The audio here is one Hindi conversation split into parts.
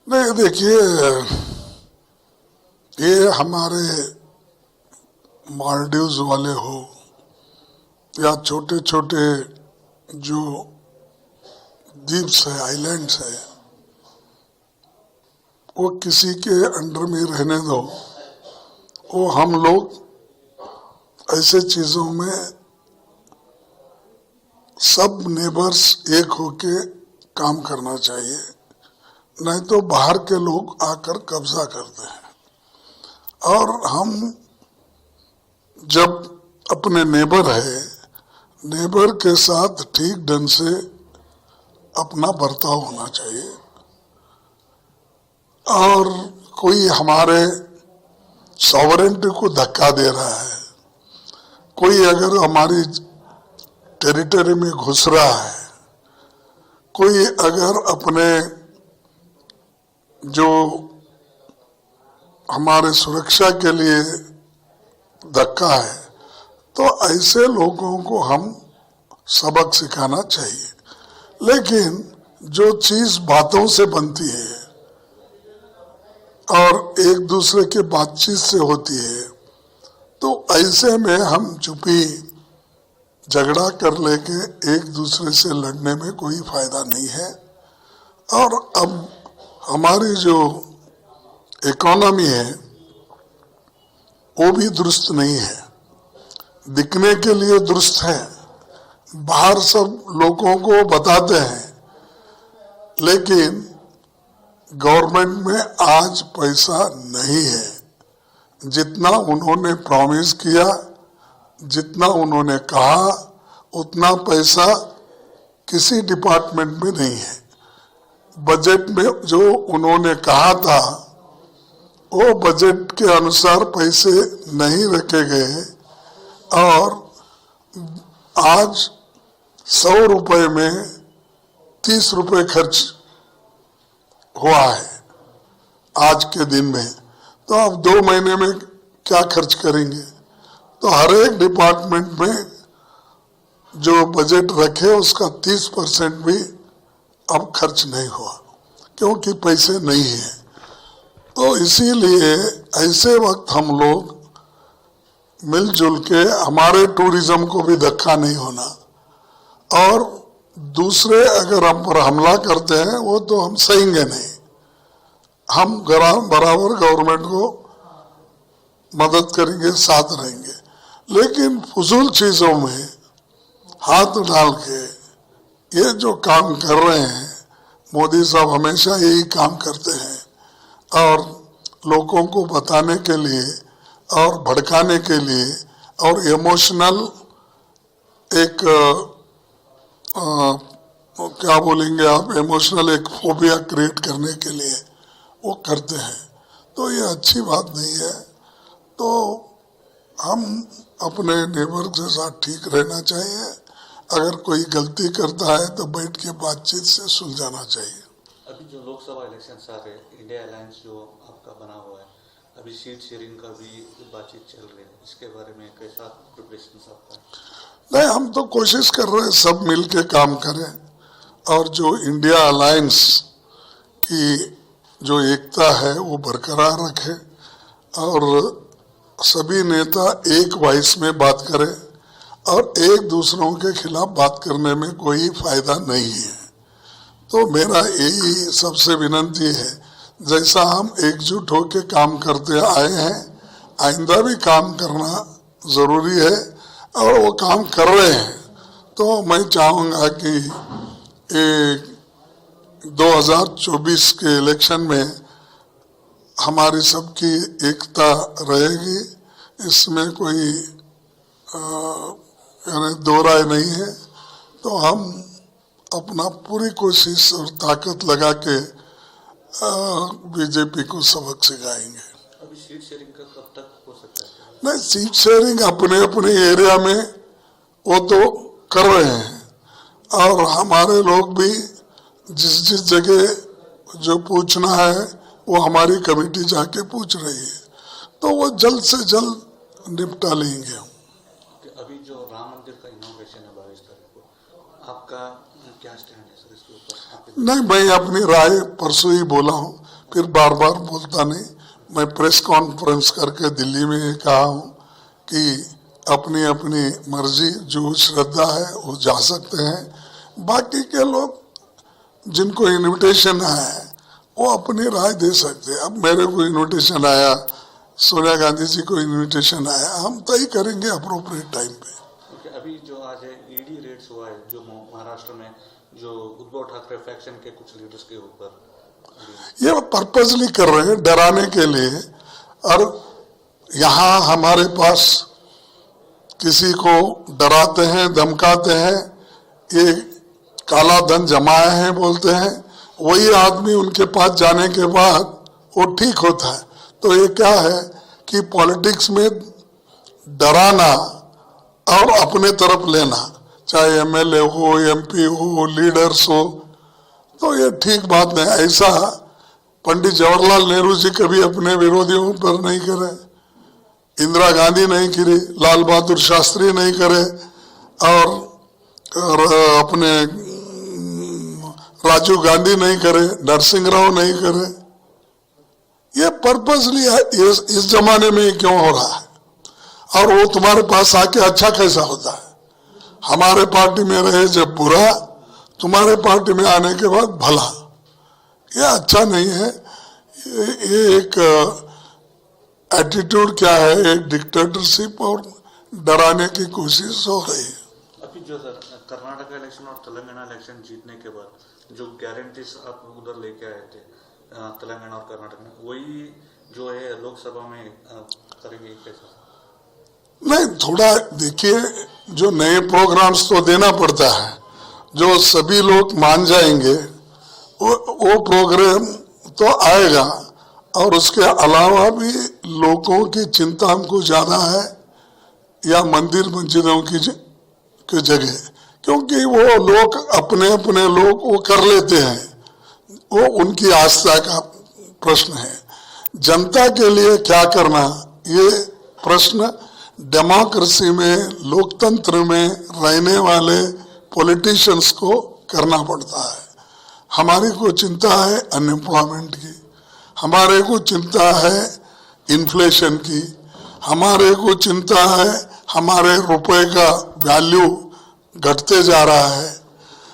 नहीं देखिए, ये हमारे मालदीव्स वाले हो या छोटे छोटे जो द्वीप्स है, आइलैंड्स है, वो किसी के अंडर में रहने दो। वो हम लोग ऐसे चीजों में सब नेबर्स एक होके काम करना चाहिए, नहीं तो बाहर के लोग आकर कब्जा करते हैं। और हम जब अपने नेबर है, नेबर के साथ ठीक ढंग से अपना बर्ताव होना चाहिए। और कोई हमारे सॉवरेंटी को धक्का दे रहा है, कोई अगर हमारी टेरिटरी में घुस रहा है, कोई अगर अपने जो हमारे सुरक्षा के लिए धक्का है, तो ऐसे लोगों को हम सबक सिखाना चाहिए। लेकिन जो चीज बातों से बनती है और एक दूसरे के बातचीत से होती है, तो ऐसे में हम चुपी झगड़ा कर लेके एक दूसरे से लड़ने में कोई फायदा नहीं है। और अब हमारी जो इकोनॉमी है वो भी दुरुस्त नहीं है, दिखने के लिए दुरुस्त है, बाहर सब लोगों को बताते हैं, लेकिन गवर्नमेंट में आज पैसा नहीं है। जितना उन्होंने प्रॉमिस किया, जितना उन्होंने कहा, उतना पैसा किसी डिपार्टमेंट में नहीं है। बजट में जो उन्होंने कहा था वो बजट के अनुसार पैसे नहीं रखे गए और आज 100 रुपए में 30 रुपए खर्च हुआ है आज के दिन में। तो आप 2 महीने में क्या खर्च करेंगे? तो हर एक डिपार्टमेंट में जो बजट रखे उसका 30% भी अब खर्च नहीं हुआ, क्योंकि पैसे नहीं है। तो इसीलिए ऐसे वक्त हम लोग मिलजुल के, हमारे टूरिज्म को भी धक्का नहीं होना, और दूसरे अगर हम पर हमला करते हैं वो तो हम सहेंगे नहीं। हम बराबर गवर्नमेंट को मदद करेंगे, साथ रहेंगे। लेकिन फजूल चीजों में हाथ डाल के ये जो काम कर रहे हैं, मोदी साहब हमेशा यही काम करते हैं। और लोगों को बताने के लिए और भड़काने के लिए और इमोशनल एक क्या बोलेंगे आप, इमोशनल एक फोबिया क्रिएट करने के लिए वो करते हैं। तो ये अच्छी बात नहीं है। तो हम अपने नेबर के साथ ठीक रहना चाहिए। अगर कोई गलती करता है तो बैठ के बातचीत से सुलझाना चाहिए। अभी जो लोकसभा इलेक्शन आ रहे, इंडिया अलायंस जो आपका बना हुआ है, अभी सीट शेयरिंग का भी बातचीत चल रही है, इसके बारे में कैसा प्रिपरेशन आपका है? नहीं, हम तो कोशिश कर रहे हैं सब मिल के काम करें और जो इंडिया अलायंस की जो एकता है वो बरकरार रखे और सभी नेता एक वॉइस में बात करें और एक दूसरों के खिलाफ बात करने में कोई फायदा नहीं है। तो मेरा यही सबसे विनती है, जैसा हम एकजुट होकर काम करते आए हैं, आइंदा भी काम करना जरूरी है और वो काम कर रहे हैं। तो मैं चाहूँगा कि 2024 के इलेक्शन में हमारी सबकी एकता रहेगी, इसमें कोई यानी दो राय नहीं है। तो हम अपना पूरी कोशिश और ताकत लगा के बीजेपी को सबक सिखाएंगे। अभी सीट शेयरिंग का कब तक हो सकता है? नहीं, सीट शेयरिंग अपने अपने एरिया में वो तो कर रहे हैं और हमारे लोग भी जिस जिस जगह जो पूछना है वो हमारी कमेटी जाके पूछ रही है, तो वो जल्द से जल्द निपटा लेंगे हम। अभी जो राम मंदिर का इनॉग्रेशन है 22 तारीख को, आपका क्या स्टैंड है सर इसके ऊपर? नहीं, मैं अपनी राय परसों ही बोला हूँ, फिर बार बार बोलता नहीं। मैं प्रेस कॉन्फ्रेंस करके दिल्ली में ये कहा हूँ कि अपनी अपनी मर्जी, जो श्रद्धा है वो जा सकते हैं। बाकी के लोग जिनको इनविटेशन आया है वो अपनी राय दे सकते हैं। अब मेरे को इनविटेशन आया, सोनिया गांधी जी को इनविटेशन आया, हम तय करेंगे अप्रोप्रिएट टाइम पे। अभी जो आज ईडी रेड्स हुआ है जो महाराष्ट्र में, जो उद्धव ठाकरे फैक्शन के कुछ लीडर्स के ऊपर, ये पर्पसली कर रहे हैं डराने के लिए। और यहाँ हमारे पास किसी को डराते हैं, धमकाते हैं, ये काला धन जमाए हैं बोलते हैं, वही आदमी उनके पास जाने के बाद वो ठीक होता है। तो ये क्या है कि पॉलिटिक्स में डराना और अपने तरफ लेना, चाहे एमएलए हो, एमपी हो, लीडर्स हो, तो ये ठीक बात नहीं। ऐसा पंडित जवाहरलाल नेहरू जी कभी अपने विरोधियों पर नहीं करे, इंदिरा गांधी नहीं करी, लाल बहादुर शास्त्री नहीं करे, और अपने राजीव गांधी नहीं करे, नरसिंह राव नहीं करे। ये पर्पसली है। इस जमाने में क्यों हो रहा है? और वो तुम्हारे पास आके अच्छा कैसा होता है? हमारे पार्टी में रहे जब बुरा, तुम्हारे पार्टी में आने के बाद भला, ये अच्छा नहीं है। ये एक एटीट्यूड क्या है, एक डिक्टेटरशिप और डराने की कोशिश हो रही है। अभी जो सर कर्नाटक इलेक्शन और तेलंगाना इलेक्शन जीतने के बाद जो गारंटीज आप उधर लेके आए थे तेलंगाना और कर्नाटक में, वही जो है लोकसभा में करेंगे कैसा? नहीं, थोड़ा देखिए, जो नए प्रोग्राम्स तो देना पड़ता है, जो सभी लोग मान जाएंगे वो प्रोग्राम तो आएगा। और उसके अलावा भी लोगों की चिंता हमको ज्यादा है या मंदिर मस्जिदों की जगह, क्योंकि वो लोग अपने अपने लोग वो कर लेते हैं, वो उनकी आस्था का प्रश्न है। जनता के लिए क्या करना, ये प्रश्न डेमोक्रेसी में, लोकतंत्र में रहने वाले पॉलिटिशियंस को करना पड़ता है। हमारी को चिंता है अनएम्प्लॉयमेंट की, हमारे को चिंता है इन्फ्लेशन की, हमारे को चिंता है हमारे रुपए का वैल्यू घटते जा रहा है,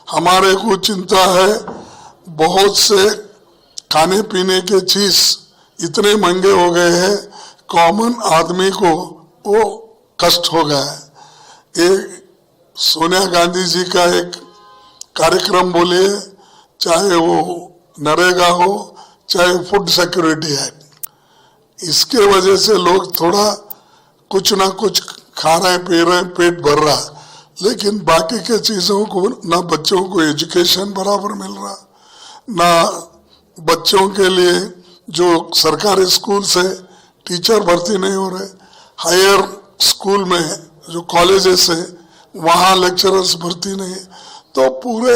हमारे को चिंता है बहुत से खाने पीने के चीज इतने महंगे हो गए हैं, कॉमन आदमी को वो कष्ट हो गया है। ये सोनिया गांधी जी का एक कार्यक्रम बोलिए, चाहे वो नरेगा हो, चाहे फूड सिक्योरिटी है, इसके वजह से लोग थोड़ा कुछ ना कुछ खा रहे हैं, पी रहे हैं, पेट भर रहा, लेकिन बाकी के चीजों को ना बच्चों को एजुकेशन बराबर मिल रहा, ना बच्चों के लिए जो सरकारी स्कूल से टीचर भर्ती नहीं हो रहे, हायर स्कूल में जो कॉलेजेस है वहाँ लेक्चरर्स भर्ती नहीं, तो पूरे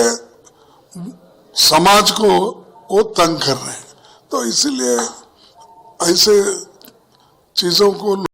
समाज को वो तंग कर रहे हैं। तो इसीलिए ऐसे चीजों को